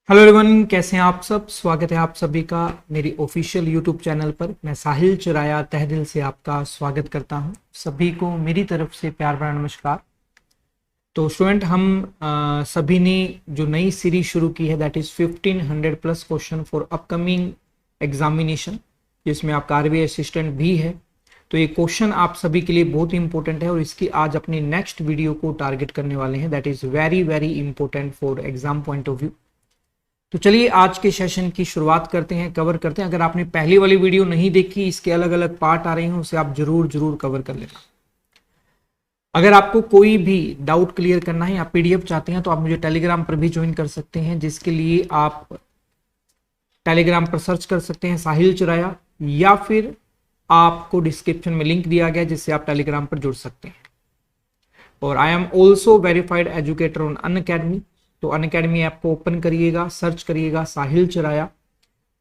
Hello everyone, कैसे हैं आप सब। स्वागत है आप सभी का मेरी ऑफिशियल यूट्यूब चैनल पर। मैं साहिल चुराया तहे दिल से आपका स्वागत करता हूं। सभी को मेरी तरफ से प्यार भरा नमस्कार। तो स्टूडेंट, हम सभी ने जो नई सीरीज शुरू की है that is 1500 plus question for upcoming examination, जिसमें आपका आरबीआई असिस्टेंट भी है। तो ये क्वेश्चन आप सभी के लिए बहुत इंपॉर्टेंट है और इसकी आज अपनी नेक्स्ट वीडियो को टारगेट करने वाले हैं। That is very very important for exam point of view. तो चलिए आज के सेशन की शुरुआत करते हैं, कवर करते हैं। अगर आपने पहली वाली वीडियो नहीं देखी, इसके अलग अलग पार्ट आ रहे हैं, उसे आप जरूर जरूर कवर कर लेना। अगर आपको कोई भी डाउट क्लियर करना है या पीडीएफ चाहते हैं तो आप मुझे टेलीग्राम पर भी ज्वाइन कर सकते हैं, जिसके लिए आप टेलीग्राम पर सर्च कर सकते हैं साहिल चुराया, या फिर आपको डिस्क्रिप्शन में लिंक दिया गया जिससे आप टेलीग्राम पर जुड़ सकते हैं। और I am also verified educator on Unacademy. तो अनअकैडमी ऐप को ओपन करिएगा, सर्च करिएगा साहिल चुराया,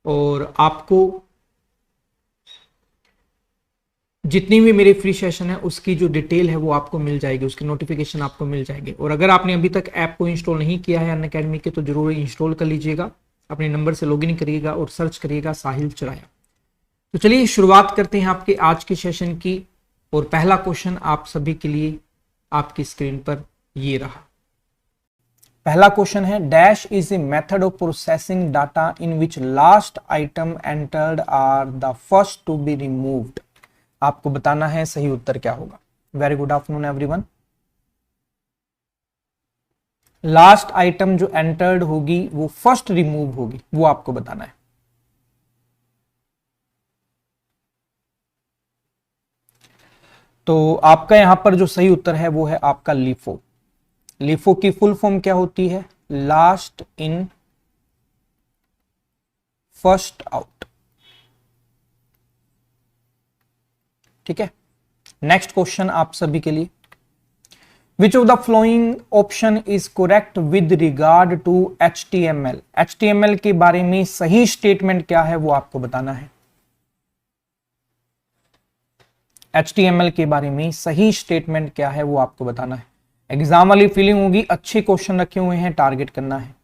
और आपको जितनी भी मेरे फ्री सेशन है उसकी जो डिटेल है वो आपको मिल जाएगी, उसकी नोटिफिकेशन आपको मिल जाएगी। और अगर आपने अभी तक ऐप को इंस्टॉल नहीं किया है अनअकैडमी के, तो जरूर इंस्टॉल कर लीजिएगा। अपने नंबर से लॉगिन करिएगा और सर्च करिएगा साहिल चुराया। तो चलिए शुरुआत करते हैं आपके आज के सेशन की। और पहला क्वेश्चन आप सभी के लिए आपकी स्क्रीन पर ये रहा। पहला क्वेश्चन है, dash is a method of processing data in which last item entered are the first to be removed. आपको बताना है सही उत्तर क्या होगा। Very good afternoon everyone. Last item जो एंटर्ड होगी वो फर्स्ट रिमूव होगी, वो आपको बताना है। तो आपका यहां पर जो सही उत्तर है वो है आपका लीफो। लीफो की फुल फॉर्म क्या होती है? Last in first out. ठीक है, नेक्स्ट क्वेश्चन आप सभी के लिए, which of the following option is correct with regard to HTML। HTML के बारे में सही स्टेटमेंट क्या है वो आपको बताना है। HTML के बारे में सही स्टेटमेंट क्या है वो आपको बताना है। एग्जाम वाली फीलिंग होगी, अच्छे क्वेश्चन रखे हुए हैं, टारगेट करना है।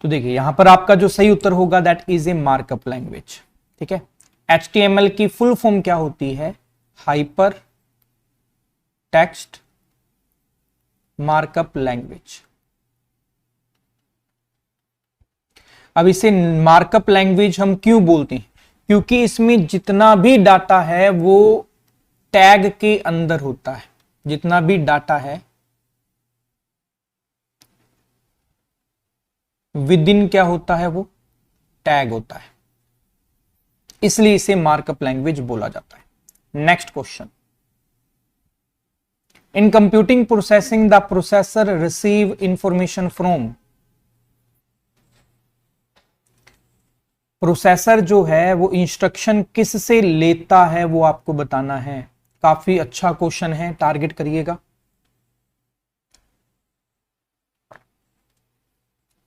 तो देखिए यहां पर आपका जो सही उत्तर होगा that is A markup language. ठीक है, HTML की फुल फॉर्म क्या होती है? Hyper text markup language. अब इसे मार्कअप लैंग्वेज हम क्यों बोलते हैं? क्योंकि इसमें जितना भी डाटा है वो टैग के अंदर होता है। जितना भी डाटा है विद इन क्या होता है? वो टैग होता है, इसलिए इसे मार्कअप लैंग्वेज बोला जाता है। Next question, in computing processing the processor receive information from. Processor जो है वो इंस्ट्रक्शन किस से लेता है वो आपको बताना है। काफी अच्छा क्वेश्चन है, टारगेट करिएगा।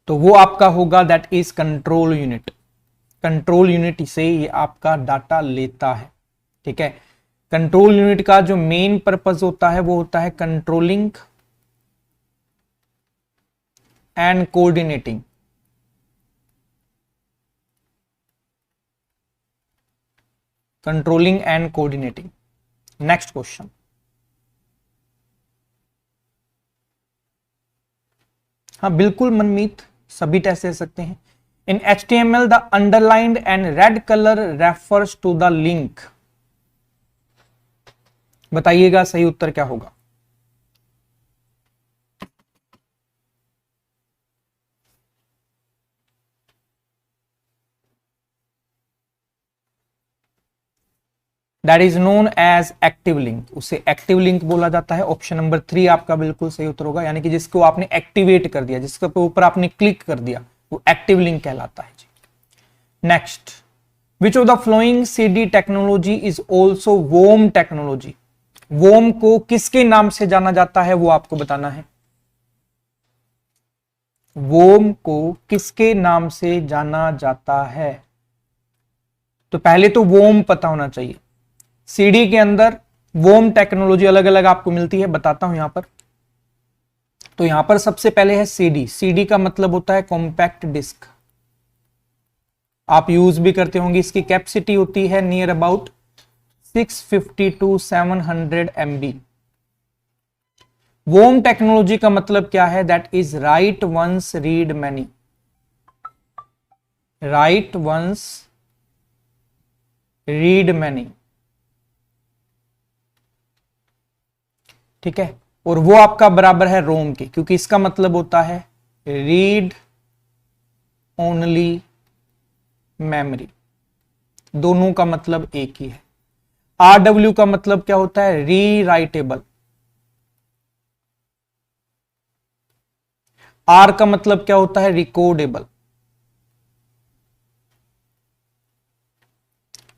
तो वो आपका होगा that is control unit. Control unit से ये आपका डाटा लेता है। ठीक है, कंट्रोल यूनिट का जो मेन पर्पस होता है वो होता है controlling and coordinating. Controlling and coordinating. Next question, हाँ बिल्कुल मनमीत, सभी टेस्ट दे सकते हैं। In HTML the underlined and red colour refers to the link. बताइएगा सही उत्तर क्या होगा। That is known as active link. उसे एक्टिव लिंक बोला जाता है। ऑप्शन नंबर 3 आपका बिल्कुल सही उत्तर होगा, यानी कि जिसको आपने एक्टिवेट कर दिया, जिसके ऊपर आपने क्लिक कर दिया, वो एक्टिव लिंक कहलाता है जी। Next, which of the following CD technology is also वोम टेक्नोलॉजी। वोम को किसके नाम से जाना जाता है वो आपको बताना है। वोम को किसके नाम से जाना जाता है? तो पहले तो वोम पता होना चाहिए। CD के अंदर वोम टेक्नोलॉजी अलग अलग आपको मिलती है, बताता हूं यहां पर। तो यहां पर सबसे पहले है सीडी। सीडी का मतलब होता है कॉम्पैक्ट डिस्क, आप यूज भी करते होंगे। इसकी कैपेसिटी होती है नियर अबाउट 650 टू 700 MB। वोम टेक्नोलॉजी का मतलब क्या है? That is write once read many, write once read many, ठीक है। और वो आपका बराबर है रोम के, क्योंकि इसका मतलब होता है रीड ओनली मेमोरी, दोनों का मतलब एक ही है। RW का मतलब क्या होता है? री राइटेबल। R का मतलब क्या होता है? रिकॉर्डेबल।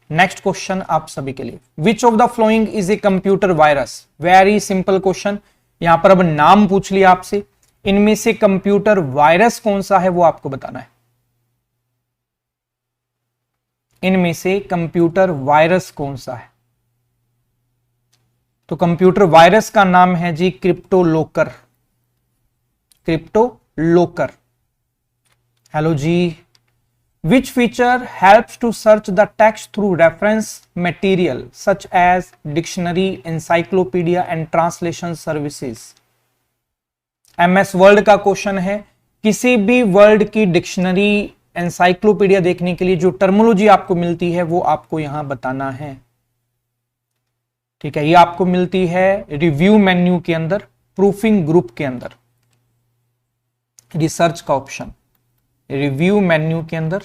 नेक्स्ट क्वेश्चन आप सभी के लिए, which of the following is a computer virus? Very simple question. यहां पर अब नाम पूछ लिया आपसे, इनमें से कंप्यूटर वायरस कौन सा है वो आपको बताना है। इनमें से कंप्यूटर वायरस कौन सा है? तो कंप्यूटर वायरस का नाम है जी CryptoLocker, CryptoLocker. Hello जी। Which feature helps to search the text through reference material such as dictionary, encyclopedia and translation services? MS word का क्वेश्चन है। किसी भी वर्ड की डिक्शनरी, एनसाइक्लोपीडिया देखने के लिए जो टर्मोलॉजी आपको मिलती है वो आपको यहां बताना है, ठीक है। ये आपको मिलती है रिव्यू मेन्यू के अंदर, प्रूफिंग ग्रुप के अंदर, रिसर्च का ऑप्शन रिव्यू मेन्यू के अंदर,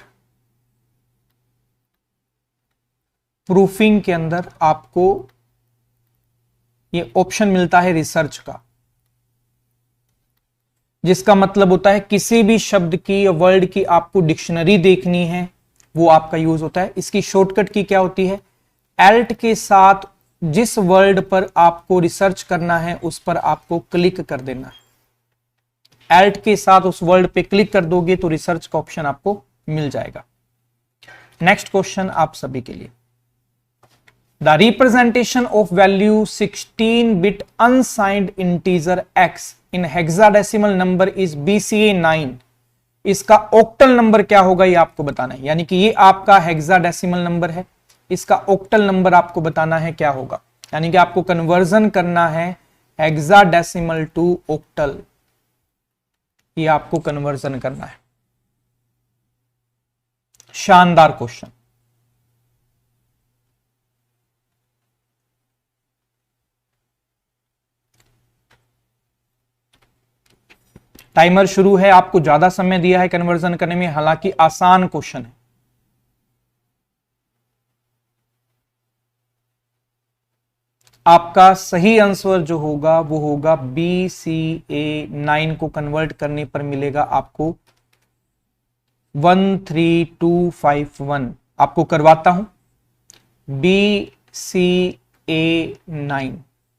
प्रूफिंग के अंदर आपको ये ऑप्शन मिलता है रिसर्च का, जिसका मतलब होता है किसी भी शब्द की या वर्ड की आपको डिक्शनरी देखनी है वो आपका यूज होता है। इसकी शॉर्टकट की क्या होती है? एल्ट के साथ जिस वर्ड पर आपको रिसर्च करना है उस पर आपको क्लिक कर देना है। एल्ट के साथ उस वर्ड पे क्लिक कर दोगे तो रिसर्च का ऑप्शन आपको मिल जाएगा। नेक्स्ट क्वेश्चन आप सभी के लिए, the representation of value 16-bit unsigned integer x in hexadecimal number is BCA 9। इसका ऑक्टल नंबर क्या होगा ये आपको बताना है, यानी कि ये आपका हेक्साडेसिमल नंबर है, इसका ऑक्टल नंबर आपको बताना है क्या होगा, यानी कि आपको कन्वर्जन करना है हेक्साडेसिमल टू ऑक्टल, ये आपको कन्वर्जन करना है। शानदार क्वेश्चन। टाइमर शुरू है, आपको ज्यादा समय दिया है कन्वर्जन करने में, हालांकि आसान क्वेश्चन है। आपका सही आंसर जो होगा वो होगा BCA 9 को कन्वर्ट करने पर मिलेगा आपको 13251। आपको करवाता हूं BCA 9।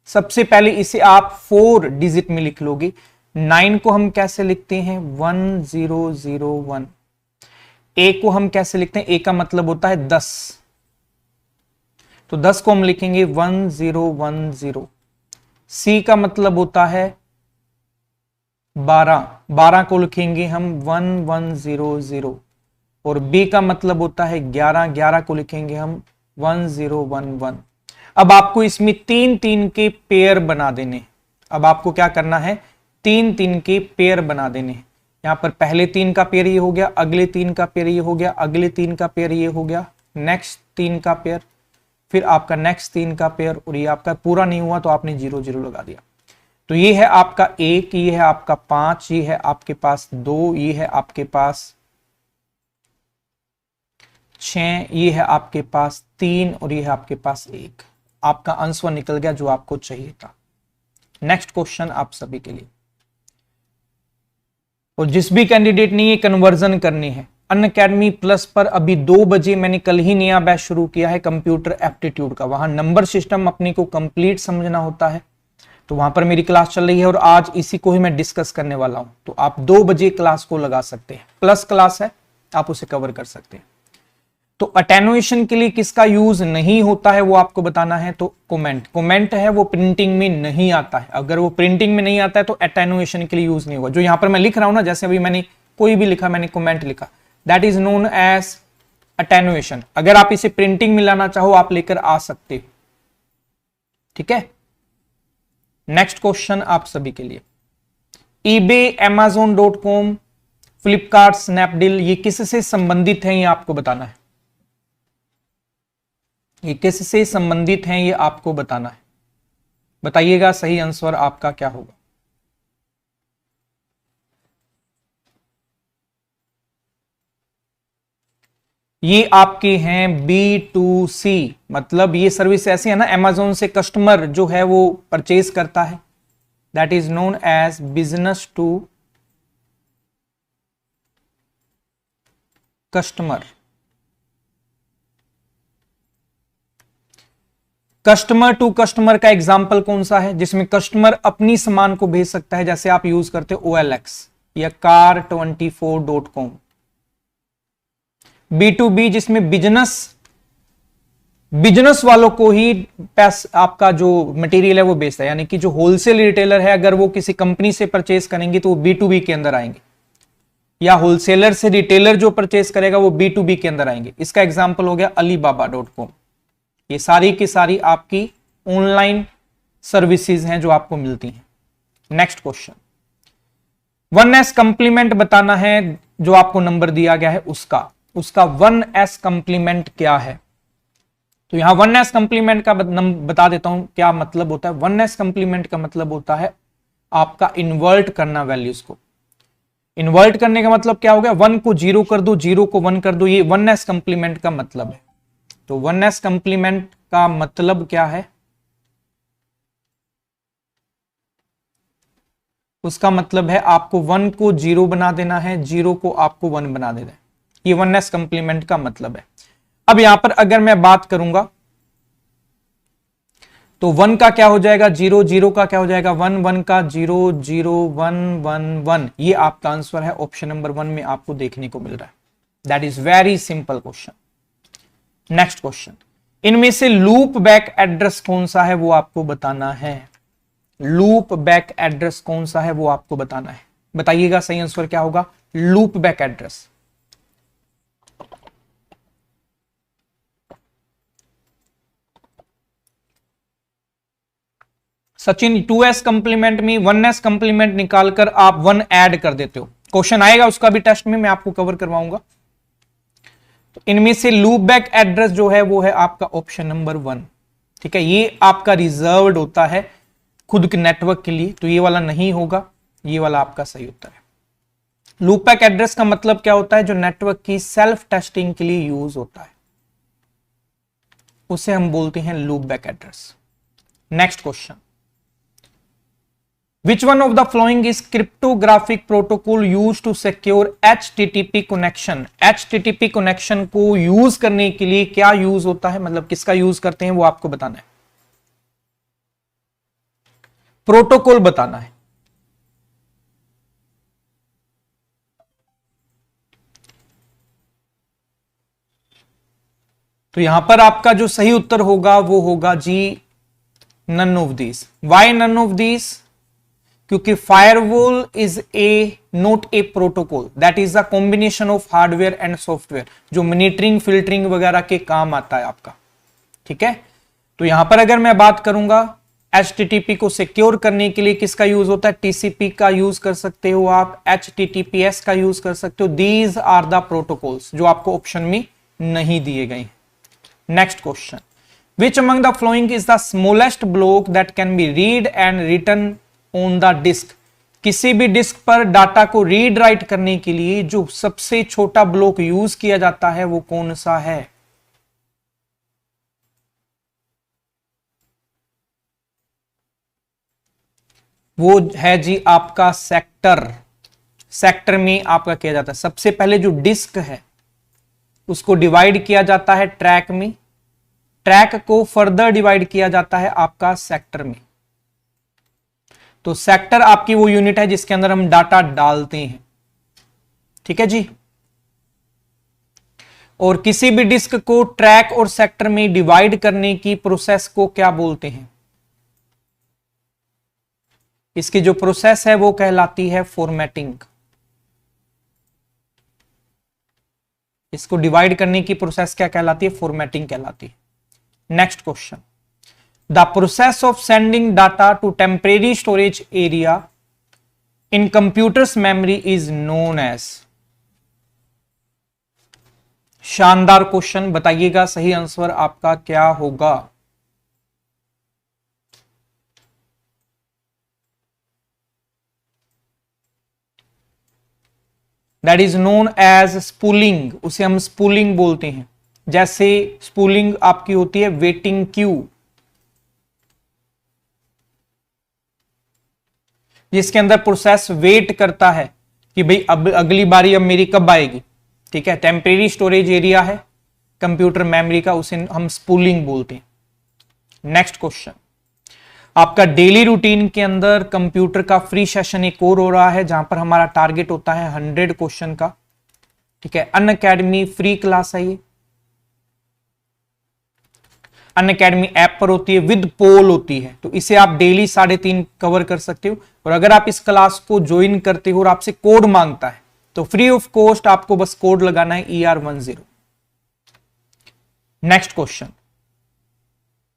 सबसे पहले इसे आप 4 डिजिट में लिख लोगे। 9 को हम कैसे लिखते हैं? 1001। ए को हम कैसे लिखते हैं? ए का मतलब होता है 10, तो 10 को हम लिखेंगे 1010। सी का मतलब होता है 12, 12 को लिखेंगे हम 1100। और बी का मतलब होता है 11, 11 को लिखेंगे हम 1011। अब आपको इसमें 3-3 के पेयर बना देने। अब आपको क्या करना है? 3-3 के पेयर बना देने। यहां पर पहले 3 का पेयर ये हो गया, अगले 3 का पेयर ये हो गया, अगले 3 का पेयर ये हो गया, नेक्स्ट 3 का पेयर, फिर आपका नेक्स्ट 3 का पेयर, और ये आपका पूरा नहीं हुआ तो आपने 0 0 लगा दिया। तो ये है आपका 1, ये है आपका 5, ये है आपके पास 2, ये है आपके पास 6, ये है आपके पास 3 और ये है आपके पास 1। आपका आंसर निकल गया जो आपको चाहिए था। नेक्स्ट क्वेश्चन आप सभी के लिए, और जिस भी कैंडिडेट ने ये कन्वर्जन करनी है, अनअकैडमी प्लस पर अभी 2 बजे मैंने कल ही नया बैच शुरू किया है कंप्यूटर एप्टीट्यूड का। वहां नंबर सिस्टम अपने को कंप्लीट समझना होता है, तो वहां पर मेरी क्लास चल रही है और आज इसी को ही मैं डिस्कस करने वाला हूं। तो आप 2 बजे क्लास को लगा सकते हैं, प्लस क्लास है, आप उसे कवर कर सकते हैं। तो अटेनुएशन के लिए किसका यूज नहीं होता है वो आपको बताना है। तो कमेंट, कमेंट है वो प्रिंटिंग में नहीं आता है। अगर वो प्रिंटिंग में नहीं आता है तो अटेनुएशन के लिए यूज नहीं होगा। जो यहां पर मैं लिख रहा हूं ना, जैसे अभी मैंने कोई भी लिखा, मैंने कमेंट लिखा, that is known as attenuation. अगर आप इसे प्रिंटिंग में लाना चाहो आप लेकर आ सकते हो, ठीक है। नेक्स्ट क्वेश्चन आप सभी के लिए, ईबे, amazon.com, फ्लिपकार्ट, स्नैपडील, ये किससे संबंधित हैं ये आपको बताना है। ये किससे संबंधित हैं ये आपको बताना है। बताइएगा सही आंसर आपका क्या होगा। ये आपके हैं B2C, मतलब ये सर्विस ऐसी है ना, Amazon से कस्टमर जो है वो परचेज करता है, that is known as business to customer. Customer to customer का एग्जाम्पल कौन सा है जिसमें कस्टमर अपनी सामान को भेज सकता है, जैसे आप यूज करते हो OLX या car24.com। B2B जिसमें बिजनेस वालों को ही आपका जो मटेरियल है वो बेचता है, यानी कि जो होलसेल रिटेलर है अगर वो किसी कंपनी से परचेज करेंगे तो वो B2B के अंदर आएंगे, या होलसेलर से रिटेलर जो परचेज करेगा वो B2B के अंदर आएंगे। इसका एग्जांपल हो गया alibaba.com। ये सारी की सारी आपकी ऑनलाइन सर्विसेज हैं जो आपको मिलती हैं। नेक्स्ट क्वेश्चन, 1S कंप्लीमेंट बताना है जो आपको नंबर दिया गया है उसका 1S कंप्लीमेंट क्या है। तो यहां 1S कंप्लीमेंट का बता देता हूं क्या मतलब होता है। 1S कंप्लीमेंट का मतलब होता है आपका इन्वर्ट करना वैल्यूज को। इन्वर्ट करने का मतलब क्या हो गया, 1 को 0 कर दो, 0 को 1 कर दो, ये 1S कंप्लीमेंट का मतलब है। तो 1S कंप्लीमेंट का मतलब क्या है, उसका मतलब है आपको 1 को 0 बना देना है, 0 को आपको 1 बना देना है। ये 1S कंप्लीमेंट का मतलब है। अब यहां पर अगर मैं बात करूंगा तो 1 का क्या हो जाएगा 0, 0 का क्या हो जाएगा 1, 1 का 0, 0, 1, 1, 1। ये आपका आंसर है ऑप्शन नंबर 1 में आपको देखने को मिल रहा है। That is very simple question. Next question, इनमें से लूप बैक एड्रेस कौन सा है वो आपको बताना है। लूप बैक एड्रेस कौन सा है वो आपको बताना है। बताइएगा सही आंसर क्या होगा। Loop back address, Sachin 2S complement में 1S कंप्लीमेंट निकालकर आप 1 ऐड कर देते हो। क्वेश्चन आएगा उसका भी टेस्ट में, मैं आपको कवर करवाऊंगा। तो इनमें से लूप बैक एड्रेस जो है वो है आपका ऑप्शन नंबर 1, ठीक है। ये आपका रिजर्व्ड होता है खुद के नेटवर्क के लिए, तो ये वाला नहीं होगा, ये वाला आपका सही उत्तर है। लूप बैक एड्रेस का मतलब क्या होता है, जो नेटवर्क की सेल्फ टेस्टिंग के लिए यूज होता है उसे हम बोलते हैं loop back address. Next question, Which one of the following is cryptographic protocol used to secure HTTP connection? HTTP connection को यूज करने के लिए क्या यूज होता है, मतलब किसका यूज करते हैं वो आपको बताना है। प्रोटोकॉल बताना है। तो यहां पर आपका जो सही उत्तर होगा वो होगा जी none of this. Why none of this, क्योंकि firewall is a not a protocol, that is a combination of hardware and software, जो मॉनिटरिंग फिल्टरिंग वगैरह के काम आता है आपका, ठीक है। तो यहां पर अगर मैं बात करूंगा HTTP को सिक्योर करने के लिए किसका यूज होता है, TCP का यूज कर सकते हो आप, HTTPS का यूज कर सकते हो। दीज आर द प्रोटोकॉल्स जो आपको ऑप्शन में नहीं दिए गए हैं। Next question, which among the following is the smallest block that can be read and written on the disk? किसी भी डिस्क पर डाटा को रीड राइट करने के लिए जो सबसे छोटा ब्लॉक यूज किया जाता है वो कौन सा है। वो है जी आपका सेक्टर। सेक्टर में आपका किया जाता है, सबसे पहले जो डिस्क है उसको डिवाइड किया जाता है ट्रैक में, ट्रैक को फर्दर डिवाइड किया जाता है आपका सेक्टर में। तो सेक्टर आपकी वो यूनिट है जिसके अंदर हम डाटा डालते हैं, ठीक है जी। और किसी भी डिस्क को ट्रैक और सेक्टर में डिवाइड करने की प्रोसेस को क्या बोलते हैं? इसकी जो प्रोसेस है वो कहलाती है फॉर्मेटिंग। इसको डिवाइड करने की प्रोसेस क्या कहलाती है? फॉर्मेटिंग कहलाती है। Next question, the process of sending data to temporary storage area in computer's memory is known as. शानदार क्वेश्चन, बताइएगा सही आंसर आपका क्या होगा? That is known as spooling. उसे हम स्पूलिंग बोलते हैं। जैसे स्पूलिंग आपकी होती है वेटिंग क्यू, जिसके अंदर प्रोसेस वेट करता है कि भाई अब अगली बारी अब मेरी कब आएगी। ठीक है, टेम्परेरी स्टोरेज एरिया है कंप्यूटर मेमोरी का, उसे हम स्पूलिंग बोलते हैं। नेक्स्ट क्वेश्चन, आपका डेली रूटीन के अंदर कंप्यूटर का फ्री सेशन एक और हो रहा है, जहां पर हमारा टारगेट होता है 100 क्वेश्चन का। ठीक है, अनअकैडमी फ्री क्लास है ये, अनअकैडमी ऐप पर होती है, विद पोल होती है, तो इसे आप डेली 3.5 कवर कर सकते हो। और अगर आप इस क्लास को ज्वाइन करते हो और आपसे कोड मांगता है तो फ्री ऑफ कॉस्ट आपको बस कोड लगाना है ER10। Next question,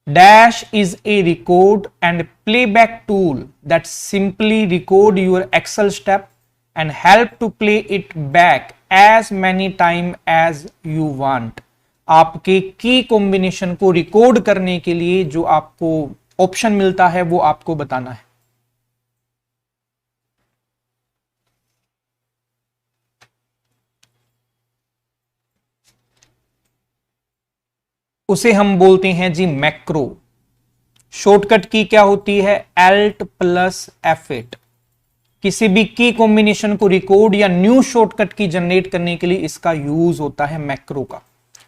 Dash is a record and playback tool that simply record your Excel step and help to play it back as many time as you want। आपके की combination को record करने के लिए जो आपको ऑप्शन मिलता है वो आपको बताना है। उसे हम बोलते हैं जी मैक्रो। शॉर्टकट की क्या होती है? Alt+F8। किसी भी की कॉम्बिनेशन को रिकॉर्ड या न्यू शॉर्टकट की जनरेट करने के लिए इसका यूज होता है मैक्रो का।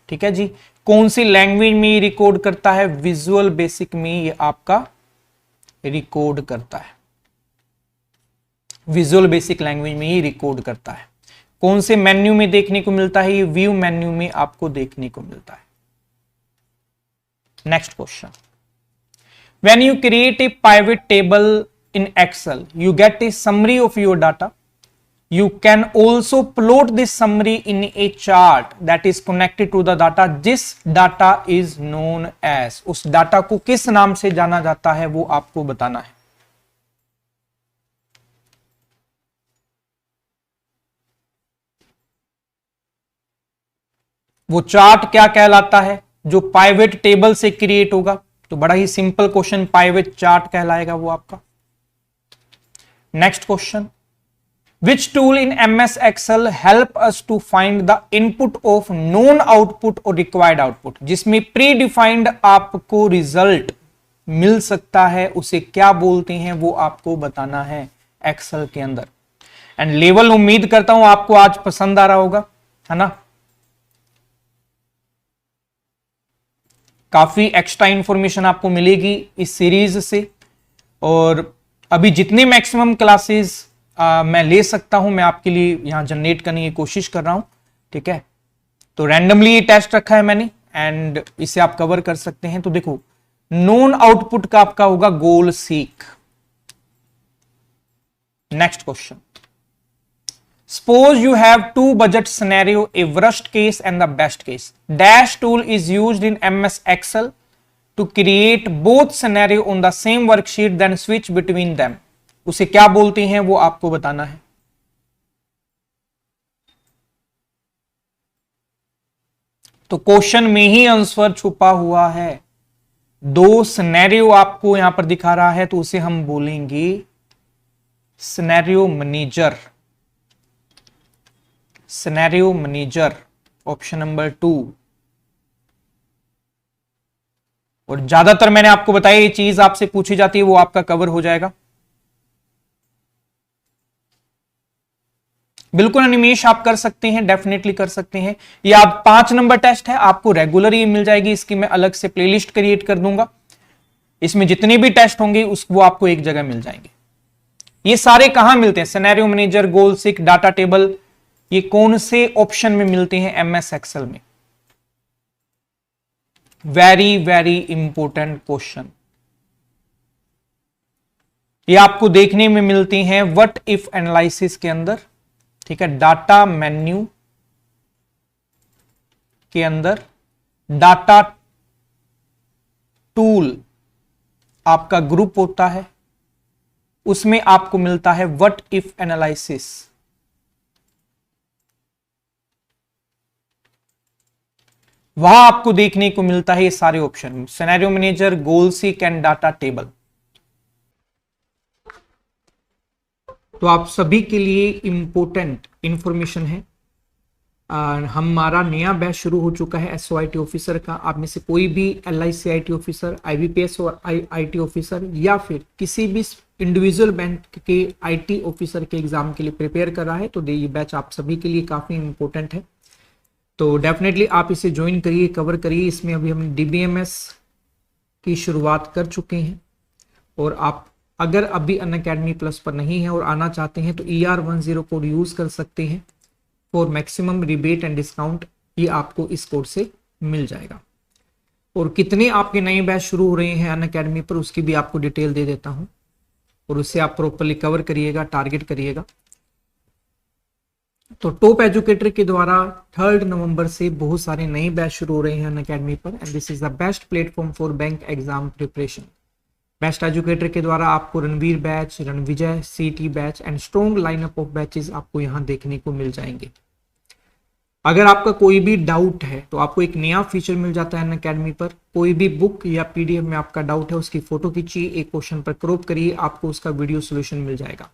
ठीक है जी, कौन सी लैंग्वेज में ये रिकॉर्ड करता है? विजुअल बेसिक में ये आपका रिकॉर्ड करता है, विजुअल बेसिक लैंग्वेज में ये रिकॉर्ड करता है। कौन से मेन्यू में देखने को मिलता है? ये व्यू मेन्यू में आपको देखने को मिलता है। Next question, when you create a pivot table in Excel, you get a summary of your data. You can also plot this summary in a chart that is connected to the data. This data is known as, उस data को किस नाम से जाना जाता है वो आपको बताना है। वो चार्ट क्या कहलाता है जो पाइवेट टेबल से क्रिएट होगा? तो बड़ा ही सिंपल क्वेश्चन, पाइवेट चार्ट कहलाएगा वो आपका। Next question, which tool in MS Excel help us to find the input of known output और रिक्वायर्ड आउटपुट? जिसमें प्री डिफाइंड आपको रिजल्ट मिल सकता है, उसे क्या बोलते हैं वो आपको बताना है एक्सेल के अंदर। एंड लेवल उम्मीद करता हूं आपको आज पसंद आ रहा होगा, है ना। काफी एक्स्ट्रा इंफॉर्मेशन आपको मिलेगी इस सीरीज से, और अभी जितने मैक्सिमम क्लासेस मैं ले सकता हूं मैं आपके लिए यहां जनरेट करने की कोशिश कर रहा हूं। ठीक है, तो रैंडमली ये टेस्ट रखा है मैंने एंड इसे आप कवर कर सकते हैं। तो देखो, नॉन आउटपुट का आपका होगा goal seek. Next question, suppose you have two budget scenario, a worst case and the best case. Dash tool is used in MS Excel to create both scenario on the same worksheet then switch between them. उसे क्या बोलते हैं वो आपको बताना है। तो question में ही आंसर छुपा हुआ है। दो सिनेरियो आपको यहां पर दिखा रहा है, तो उसे हम बोलेंगे scenario manager. Scenario manager option number 2। और ज्यादातर मैंने आपको बताया ये चीज आपसे पूछी जाती है, वो आपका कवर हो जाएगा। बिल्कुल अनिमेश आप कर सकते हैं, डेफिनेटली कर सकते हैं। ये आप 5 नंबर टेस्ट है, आपको रेगुलर ये मिल जाएगी। इसकी मैं अलग से प्लेलिस्ट क्रिएट कर दूंगा, इसमें जितने भी टेस्ट होंगे वो आपको एक जगह मिल जाएंगे। ये सारे कहां मिलते हैं? सिनेरियो मैनेजर, गोल सीक, डाटा टेबल, ये कौन से ऑप्शन में मिलते हैं? MS एक्सेल में। Very very important question. ये आपको देखने में मिलती हैं व्हाट इफ एनालिसिस के अंदर, ठीक है, डाटा मेन्यू के अंदर डाटा टूल आपका ग्रुप होता है, उसमें आपको मिलता है व्हाट इफ एनालिसिस। वहां आपको देखने को मिलता है ये सारे option, scenario manager, goal seek and data table. तो आप सभी के लिए इंपॉर्टेंट इंफॉर्मेशन है। हमारा नया बैच शुरू हो चुका है एसओआईटी ऑफिसर का। आप में से कोई भी एलआईसीआईटी ऑफिसर, आईबीपीएस और आईटी ऑफिसर या फिर किसी भी इंडिविजुअल बैंक के आईटी ऑफिसर के एग्जाम के लिए प्रिपेयर कर रहा है तो ये बैच आप सभी के लिए काफी इंपॉर्टेंट है। तो डेफिनेटली आप इसे ज्वाइन करिए, कवर करिए। इसमें अभी हम डीबीएमएस की शुरुआत कर चुके हैं और आप अगर अभी अनअकैडमी प्लस पर नहीं है और आना चाहते हैं तो ER10 कोड यूज कर सकते हैं for maximum rebate and discount. ये आपको इस कोड से मिल जाएगा। और कितने आपके नए बैच शुरू हो रहे हैं अनअकैडमी पर उसकी भी आपको डिटेल दे देता हूं और उससे आप प्रॉपरली कवर करिएगा, टारगेट करिएगा। तो टॉप एजुकेटर के द्वारा 3 नवंबर से बहुत सारे नए बैच शुरू हो रहे हैं अनअकैडमी पर and this is the best platform for bank exam preparation. Best educator के द्वारा आपको रणवीर बैच, रणविजय, सीटी batch and strong lineup of batches आपको यहां देखने को मिल जाएंगे। अगर आपका कोई भी डाउट है तो आपको एक नया फीचर मिल जाता है अनअकैडमी पर। कोई भी बुक या पीडीएफ में आपका डाउट है उसकी फोटो खींचिए, एक क्वेश्चन पर क्रॉप करिए, आपको उसका वीडियो सोल्यूशन मिल जाएगा।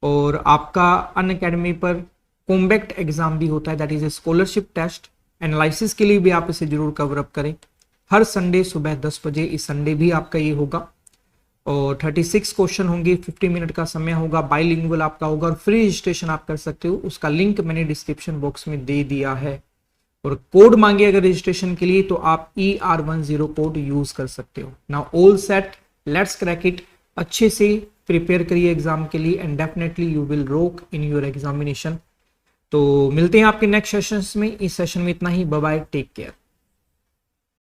और आपका अनअकैडमी पर कॉम्बैक्ट एग्जाम भी होता है, that is a scholarship test. Analysis के लिए भी आप इसे जरूर कवर अप करें। हर संडे सुबह 10 बजे, इस संडे भी आपका ये होगा और 36 क्वेश्चन होंगे, 50 मिनट का समय होगा, बाइलिंगुअल आपका होगा और फ्री रजिस्ट्रेशन आप कर सकते हो। उसका लिंक मैंने डिस्क्रिप्शन बॉक्स में दे दिया है। और कोड मांगे अगर रजिस्ट्रेशन के लिए तो आप ER10 कोड यूज कर सकते हो। Now all set, let's crack it. अच्छे से प्रिपेयर करिए एग्जाम के लिए and definitely you will rock in your examination. तो मिलते हैं आपके नेक्स्ट सेशंस में। इस सेशन में इतना ही। Bye bye, take care.